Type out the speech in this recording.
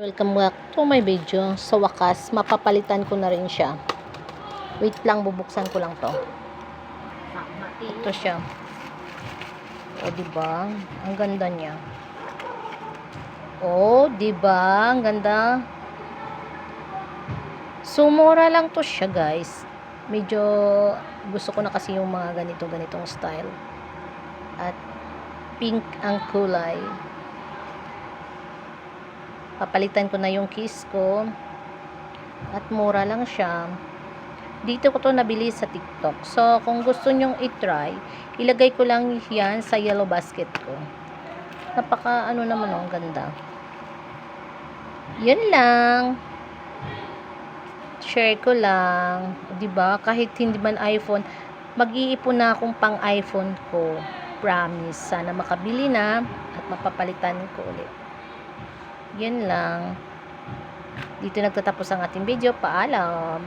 Welcome back to my video. Sa wakas, mapapalitan ko na rin siya. Wait lang, bubuksan ko lang to. Ito siya. O, diba? Ang ganda niya. O, diba? Ang ganda. So, mura lang to siya, guys. Medyo gusto ko na kasi yung mga ganitong style. At pink ang kulay. Papalitan ko na yung case ko. At mura lang siya. Dito ko to nabili sa TikTok. So, kung gusto nyong i-try, ilagay ko lang yan sa yellow basket ko. Napaka, naman ang ganda. Yun lang. Share ko lang. Diba? Kahit hindi man iPhone, mag-iipon na akong pang iPhone ko. Promise. Sana makabili na at mapapalitan ko ulit. Yun lang. Dito nagtatapos ang ating video. Paalam.